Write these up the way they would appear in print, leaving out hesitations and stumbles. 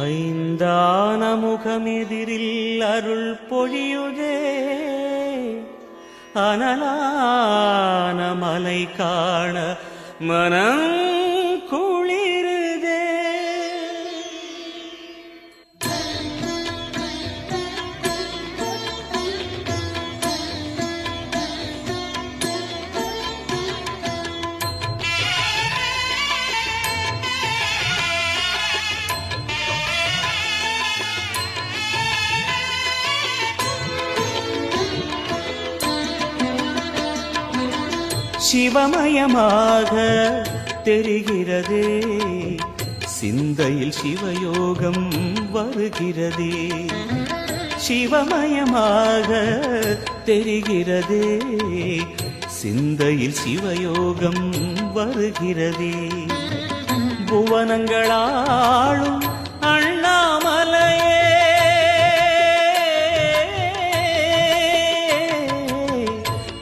ஐந்தான முகமெதிரில் அருள் பொழியுதே, அனலான மலை காண மனம் குளிருதே. சிவமயமாக தெரிகிறதே, சிந்தையில் சிவயோகம் வருகிறதே. சிவமயமாக தெரிகிறதே, சிந்தையில் சிவயோகம் வருகிறதே. புவனங்களாளும் அண்ணாமலையே,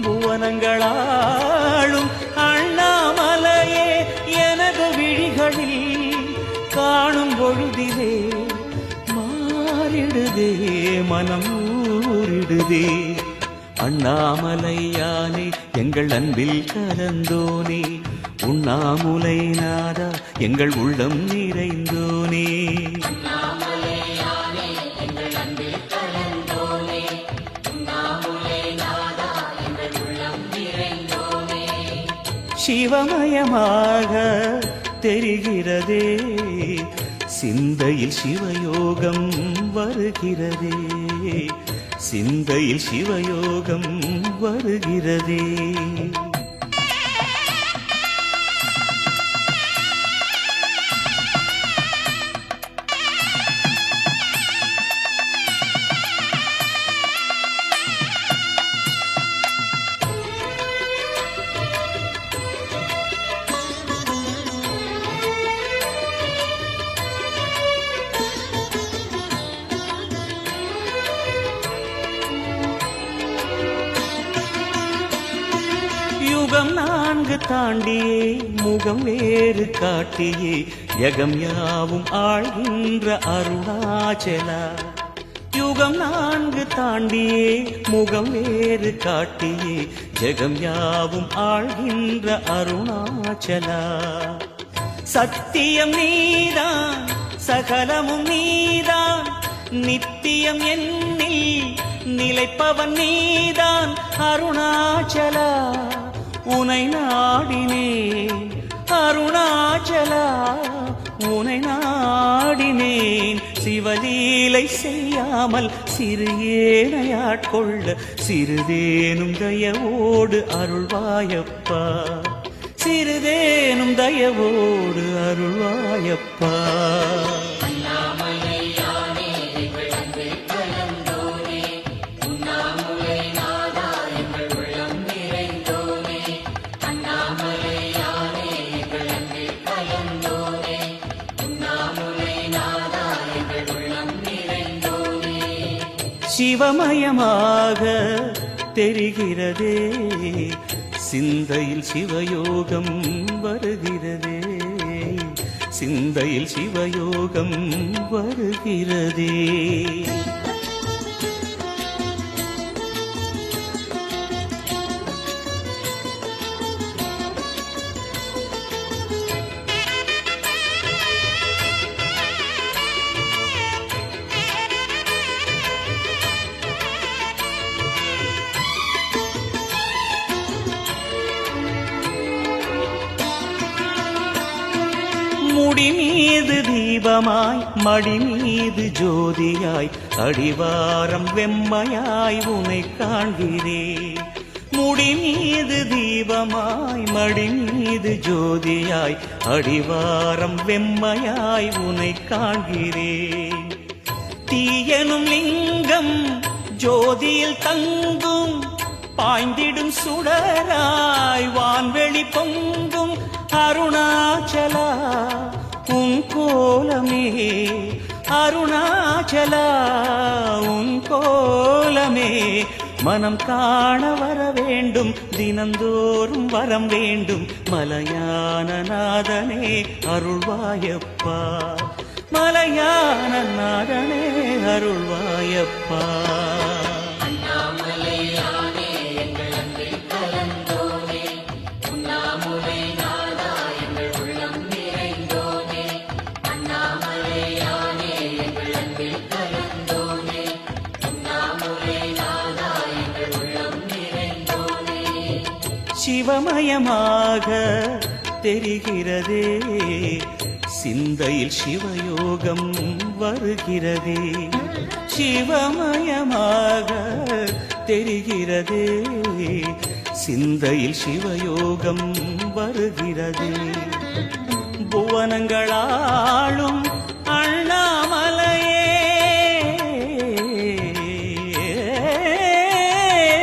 புவனங்களாளும் அண்ணாமலையே, எனது விழிகளில் காணும் பொழுதிலே மாறிடுதே, மனம் ஊறிடுதே. அண்ணாமலையானே எங்கள் அன்பில் கலந்தோனே, உண்ணாமுலை நாதா எங்கள் உள்ளம் நிறைந்தோனே. சிவமயமாக தெரிகிறதே, சிந்தையில் சிவயோகம் வருகிறதே, சிந்தையில் சிவயோகம் வருகிறதே. யுகம் 4 தாண்டியே முகம் வேறு காட்டியே, யகம் யாவும் ஆழ்கின்ற அருணாச்சலா. யுகம் 4 தாண்டியே முகம் வேறு காட்டியே, ஜெகம் யாவும் ஆழ்கின்ற அருணாச்சலா. சத்தியம் நீதான், சகலமும் நீதான், நித்தியம் என்னில் நிலைப்பவன் நீதான் அருணாச்சலா. உனை நாடினேன் அருணாச்சலா, உனை நாடினேன். சிவலீலை செய்யாமல் சிறு ஏனையாட்கொள்ள சிறிதேனும் தயவோடு அருள்வாயப்பா, சிறிதேனும் தயவோடு அருள்வாயப்பா. சிவமயமாக தெரிகிறதே, சிந்தையில் சிவயோகம் வருகிறதே, சிந்தையில் சிவயோகம் வருகிறதே. முடி மீது தீபமாய் மடி மீது ஜோதியாய், அடிவாரம் வெம்மையாய் உனை காண்கிறேன். முடி மீது தீபமாய் மடி மீது ஜோதியாய், அடிவாரம் வெம்மையாய் உனை காண்கிறேன். தீயனும் லிங்கம் ஜோதியில் தங்கும், பாய்ந்திடும் சுடராய் வான்வெளி பொங்கும் அருணாச்சலா. உன் கோலமே அருணாச்சலா, உன் கோலமே மனம் காண வர வேண்டும், தினந்தோறும் வரம் வேண்டும். மலையான நாதனே அருள்வாயப்பா, மலையான நாதனே அருள்வாயப்பா. அண்ணாமலையானே எங்கள் அன்பில் கலந்தோனே, உண்ணாமுலை நாதா எங்கள் உள்ளம் நிறைந்தோனே. அண்ணாமலையானே எங்கள் அன்பில் கலந்தோனே, உண்ணாமுலை நாதா எங்கள் உள்ளம் நிறைந்தோனே. சிவமயமாக தெரிகிறதே, சிந்தையில் சிவயோகம் வருகிறதே. சிவமயமாக தெரிகிறதே, சிந்தையில் சிவயோகம் வருகிறதே. புவனங்களாளும்